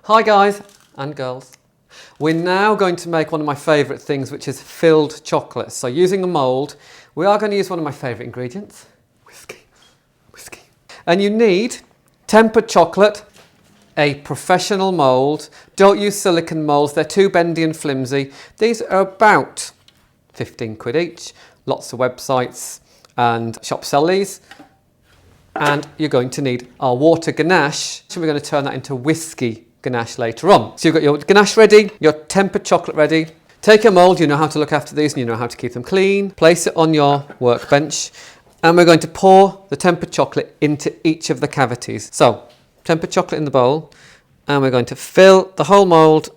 Hi guys and girls. We're now going to make one of my favourite things, which is filled chocolates. So using a mould, we are going to use one of my favourite ingredients, whiskey. And you need tempered chocolate, a professional mould. Don't use silicone moulds, they're too bendy and flimsy. These are about 15 quid each. Lots of websites and shops sell these. And you're going to need our water ganache. So we're going to turn that into whiskey ganache later on. So you've got your ganache ready, your tempered chocolate ready. Take your mould, you know how to look after these and you know how to keep them clean. Place it on your workbench and we're going to pour the tempered chocolate into each of the cavities. So, tempered chocolate in the bowl and we're going to fill the whole mould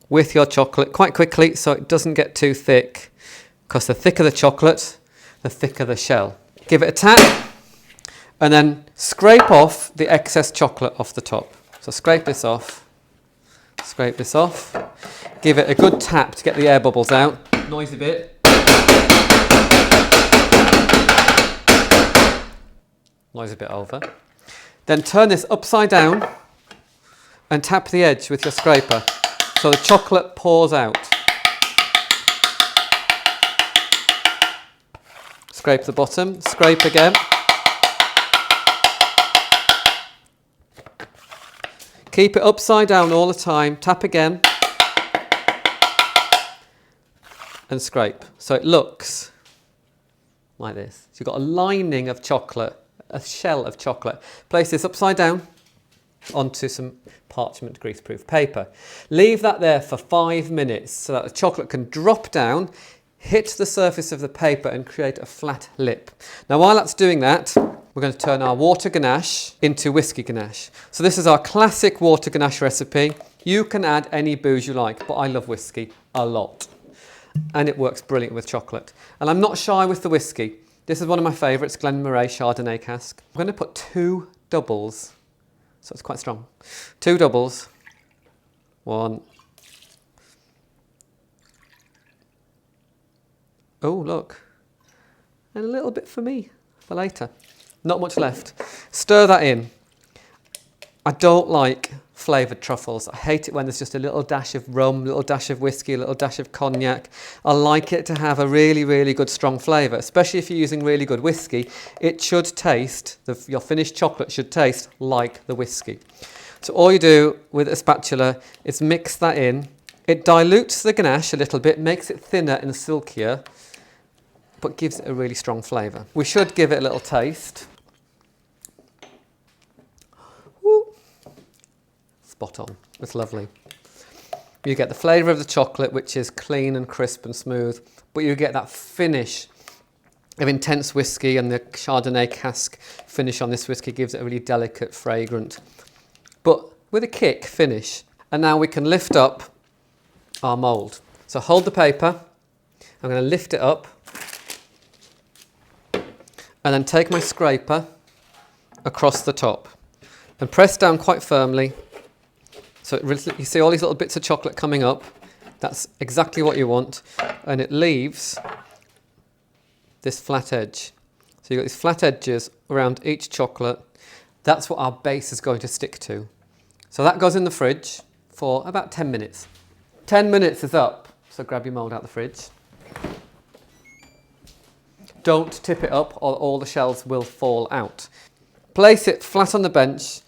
with your chocolate quite quickly so it doesn't get too thick, because the thicker the chocolate, the thicker the shell. Give it a tap and then scrape off the excess chocolate off the top. So scrape this off, give it a good tap to get the air bubbles out. Noisy bit. Noisy bit over. Then turn this upside down and tap the edge with your scraper so the chocolate pours out. Scrape the bottom, scrape again. Keep it upside down all the time, tap again and scrape. So it looks like this. So you've got a lining of chocolate, a shell of chocolate. Place this upside down onto some parchment greaseproof paper. Leave that there for 5 minutes so that the chocolate can drop down, hit the surface of the paper and create a flat lip. Now while that's doing that, we're going to turn our water ganache into whiskey ganache. So this is our classic water ganache recipe. You can add any booze you like, but I love whiskey a lot. And it works brilliant with chocolate. And I'm not shy with the whiskey. This is one of my favourites, Glenmorangie Chardonnay cask. I'm going to put 2 doubles, so it's quite strong. 2 doubles, 1. Oh, look, and a little bit for me, for later. Not much left. Stir that in. I don't like flavoured truffles. I hate it when there's just a little dash of rum, a little dash of whiskey, a little dash of cognac. I like it to have a really, really good strong flavour, especially if you're using really good whiskey. It should taste, your finished chocolate should taste like the whiskey. So all you do with a spatula is mix that in. It dilutes the ganache a little bit, makes it thinner and silkier, but gives it a really strong flavour. We should give it a little taste. Woo. Spot on, it's lovely. You get the flavour of the chocolate, which is clean and crisp and smooth, but you get that finish of intense whiskey, and the Chardonnay cask finish on this whiskey gives it a really delicate, fragrant, but with a kick finish. And now we can lift up our mould. So hold the paper, I'm going to lift it up, and then take my scraper across the top and press down quite firmly. So you see all these little bits of chocolate coming up. That's exactly what you want. And it leaves this flat edge. So you've got these flat edges around each chocolate. That's what our base is going to stick to. So that goes in the fridge for about 10 minutes. 10 minutes is up. So grab your mould out of the fridge. Don't tip it up or all the shells will fall out. Place it flat on the bench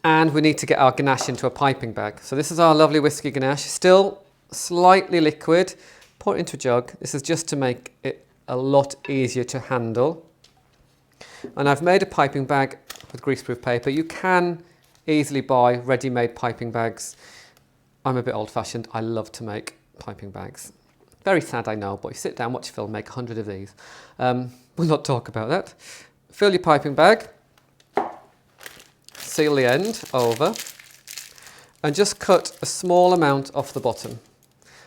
and we need to get our ganache into a piping bag. So this is our lovely whiskey ganache, still slightly liquid. Pour it into a jug. This is just to make it a lot easier to handle. And I've made a piping bag with greaseproof paper. You can easily buy ready-made piping bags. I'm a bit old-fashioned. I love to make piping bags. Very sad, I know, but you sit down, watch a film, make 100 of these. We'll not talk about that. Fill your piping bag, seal the end over, and just cut a small amount off the bottom.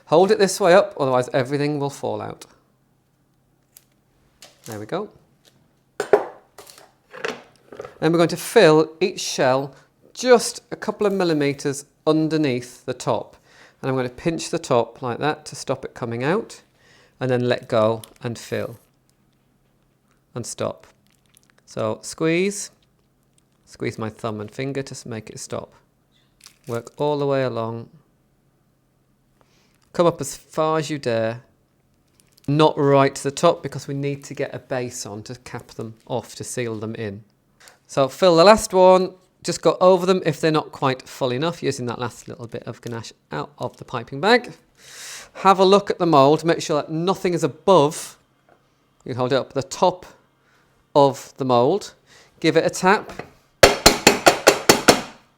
Hold it this way up, otherwise everything will fall out. There we go. Then we're going to fill each shell just a couple of millimetres underneath the top. And I'm going to pinch the top like that to stop it coming out, and then let go and fill and stop. So squeeze my thumb and finger to make it stop. Work all the way along. Come up as far as you dare. Not right to the top because we need to get a base on to cap them off, to seal them in. So fill the last one. Just go over them if they're not quite full enough, using that last little bit of ganache out of the piping bag. Have a look at the mould, make sure that nothing is above. You can hold it up at the top of the mould. Give it a tap.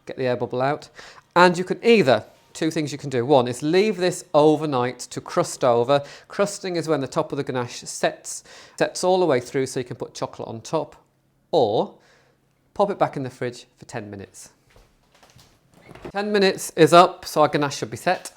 Get the air bubble out. And you can either, two things you can do. One is leave this overnight to crust over. Crusting is when the top of the ganache sets all the way through so you can put chocolate on top. Or pop it back in the fridge for 10 minutes. 10 minutes is up, so our ganache should be set.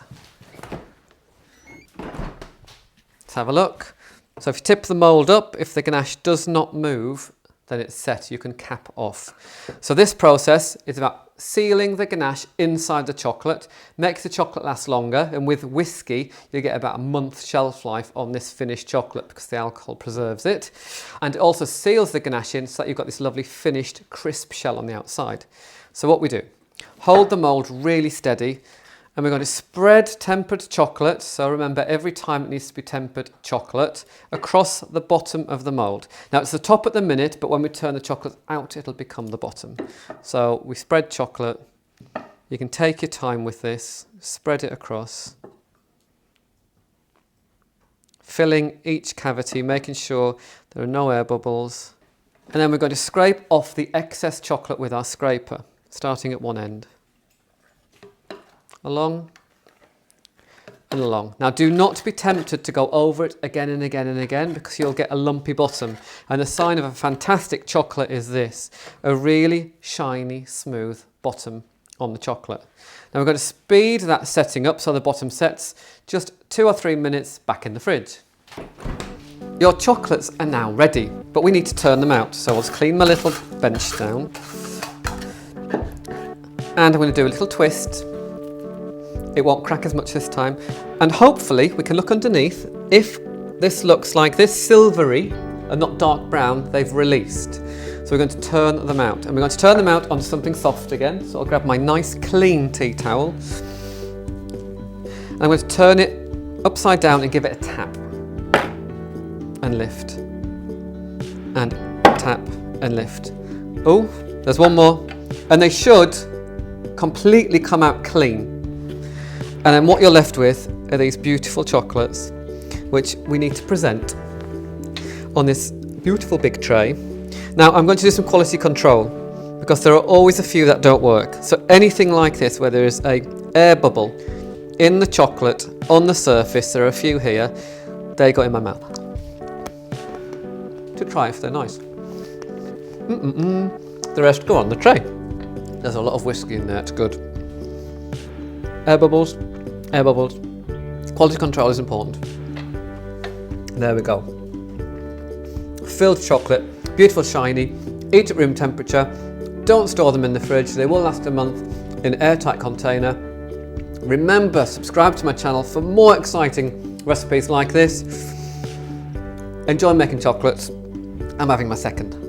Let's have a look. So if you tip the mould up, if the ganache does not move, then it's set. You can cap off. So this process is about sealing the ganache inside the chocolate, makes the chocolate last longer, and with whiskey you get about a month shelf life on this finished chocolate because the alcohol preserves it, and it also seals the ganache in so that you've got this lovely finished crisp shell on the outside. So what we do, hold the mould really steady, and we're going to spread tempered chocolate, so remember every time it needs to be tempered chocolate, across the bottom of the mould. Now it's the top at the minute, but when we turn the chocolate out it'll become the bottom. So we spread chocolate, you can take your time with this, spread it across, filling each cavity, making sure there are no air bubbles, and then we're going to scrape off the excess chocolate with our scraper, starting at one end. Along and along. Now do not be tempted to go over it again and again and again because you'll get a lumpy bottom. And the sign of a fantastic chocolate is this, a really shiny, smooth bottom on the chocolate. Now we're going to speed that setting up so the bottom sets just 2 or 3 minutes back in the fridge. Your chocolates are now ready, but we need to turn them out. So I'll just clean my little bench down. And I'm going to do a little twist. It won't crack as much this time. And hopefully we can look underneath. If this looks like this, silvery and not dark brown, they've released. So we're going to turn them out. And we're going to turn them out onto something soft again. So I'll grab my nice clean tea towel. And I'm going to turn it upside down and give it a tap. And lift. And tap and lift. Oh, there's one more. And they should completely come out clean. And then what you're left with are these beautiful chocolates, which we need to present on this beautiful big tray. Now I'm going to do some quality control because there are always a few that don't work. So anything like this where there is an air bubble in the chocolate on the surface, there are a few here, they go in my mouth. To try if they're nice. The rest go on the tray. There's a lot of whiskey in there, it's good. Air bubbles, air bubbles. Quality control is important. There we go. Filled chocolate, beautiful shiny, eat at room temperature. Don't store them in the fridge, they will last a month in an airtight container. Remember, subscribe to my channel for more exciting recipes like this. Enjoy making chocolates. I'm having my second.